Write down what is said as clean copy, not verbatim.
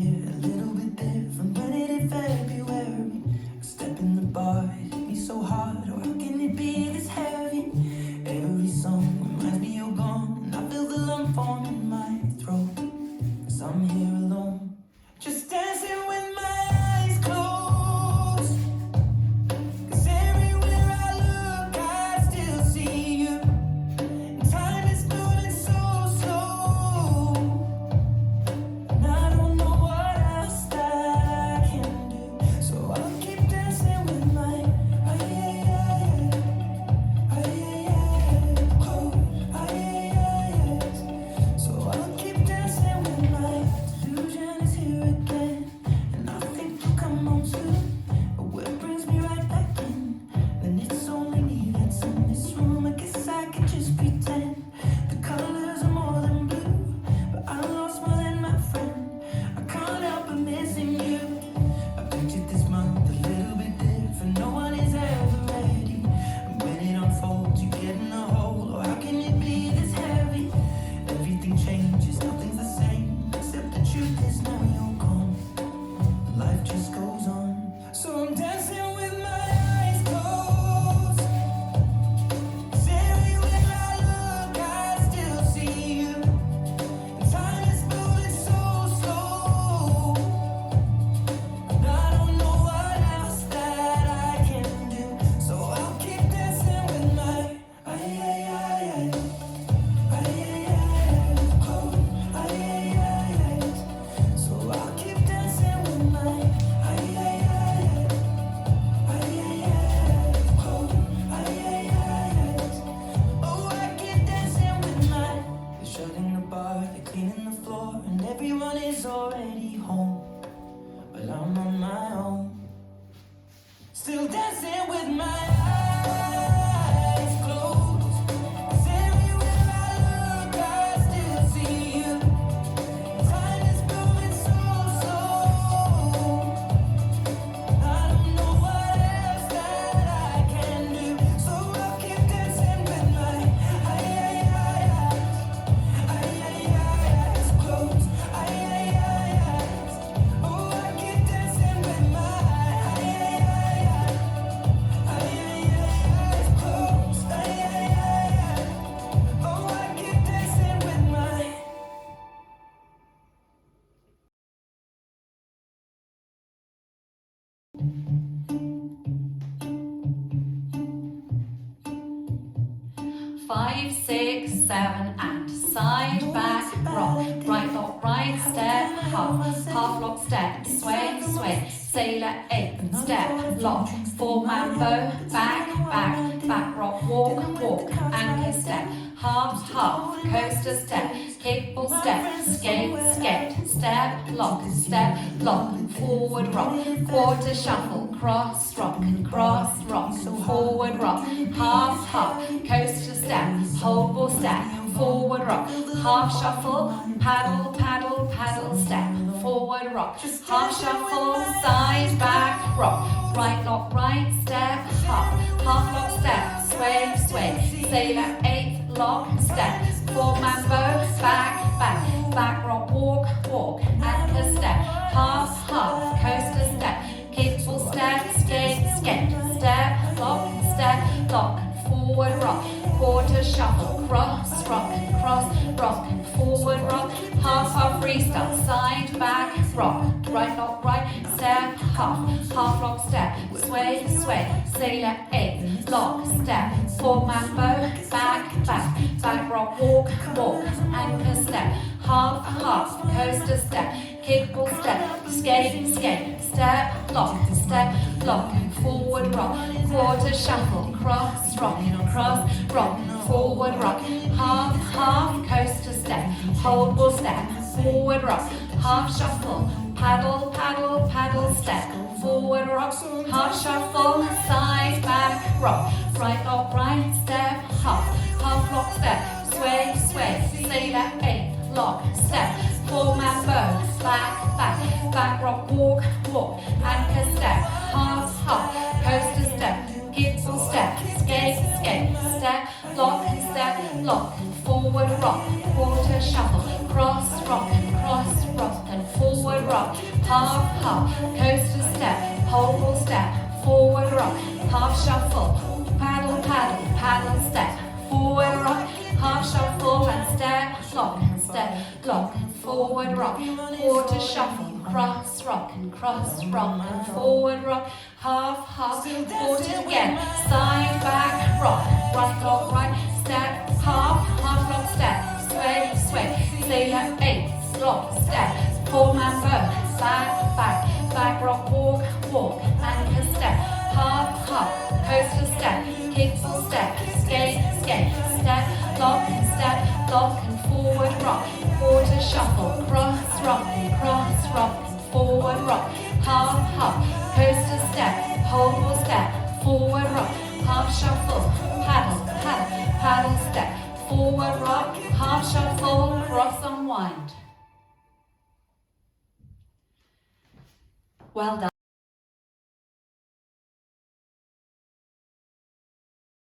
here, a little bit there, from when it in February. A step in the bar, it hit me so hard, or how can it be this heavy? Every song reminds me you're gone, and I feel the lump form in my throat, 'cause I'm here alone, just dancing with my eyes closed. 'Cause everywhere I look, I still see you. And time is moving so slow, and I don't know what else that I can do. So I'll keep dancing with my closed. So I'll keep dancing with my delusion is here again, and I think you'll come home soon. But what brings me right back in? Then it's only me that's in this room. I guess I could just pretend the colors are more than blue, but I lost more than my friend. I can't help but missing you. I pictured this month a little bit different. No one is ever ready, and when it unfolds, you get in a hole. Or how can it be this heavy? Everything changes, nothing's the same, except the truth is now you're gone. Life just goes on. So I'm dancing with my eyes closed. 'Cause everywhere I look, I still see you. And time is moving so slow, and I don't know what else that I can do. So I'll keep dancing with my so I'll keep dancing with my oh, I keep dancing with my. They're shutting the bar, they're cleaning the floor, and everyone is already home, but I'm on my own, still dancing with my eyes closed. 'Cause everywhere I look, I still see you. Time is moving so slow, I don't know what else that I can do. So I'll keep dancing with my eyes closed. Oh, I keep dancing with my eyes closed. Oh, I keep dancing with my. Five, six, seven, and side, back, rock, right lock, right step, half lock step, sway, sway, sailor, eight, step, lock, four mambo, back, back rock, walk, anchor step, half, coaster step, kickball step, skate, step, lock, forward rock, quarter shuffle, cross rock, forward rock, half, coaster step, hold ball step, forward rock, half shuffle, paddle step, forward rock, half shuffle, side, back, rock, right lock, right step, half lock step, sway, sailor, eight, lock, step, four mambo, back rock, walk, anchor step, half, coaster step, kickball step, skate, step, lock, forward rock, quarter shuffle, cross rock, forward rock, half freestyle, side, back, rock, right lock, right step, half lock step, sway, sailor, eight, lock, step, four mambo, back rock, walk, anchor step, half, coaster step, kickball step, skate, step, lock, forward rock, quarter shuffle, cross rock, forward rock, half, coaster step, hold ball step, forward rock, half shuffle, paddle step, forward rock, half shuffle, side, back, rock, right lock, right step, half lock step, sway, sailor, eight, lock, step, four mambo, back rock, walk, anchor step, half, coaster step, kickball step, skate, step, lock, forward rock, quarter shuffle, cross rock, and forward rock, half hop, coaster step, pole ball step, forward rock, half shuffle, paddle, paddle, paddle step, forward rock, half shuffle and step, lock and forward rock, quarter shuffle, cross rock and forward rock, half hop, quarter again, side back rock, right, step, half lock step, sway, sailor 8, slop step, 4-man bow, back rock, walk, anchor step, half hop, coaster step, kickball step, skate, step, lock and forward rock, quarter shuffle, cross rock, forward rock, half hop, coaster step, pole ball step, forward rock, half shuffle, paddle step, forward rock, half shuffle, cross unwind. Well done.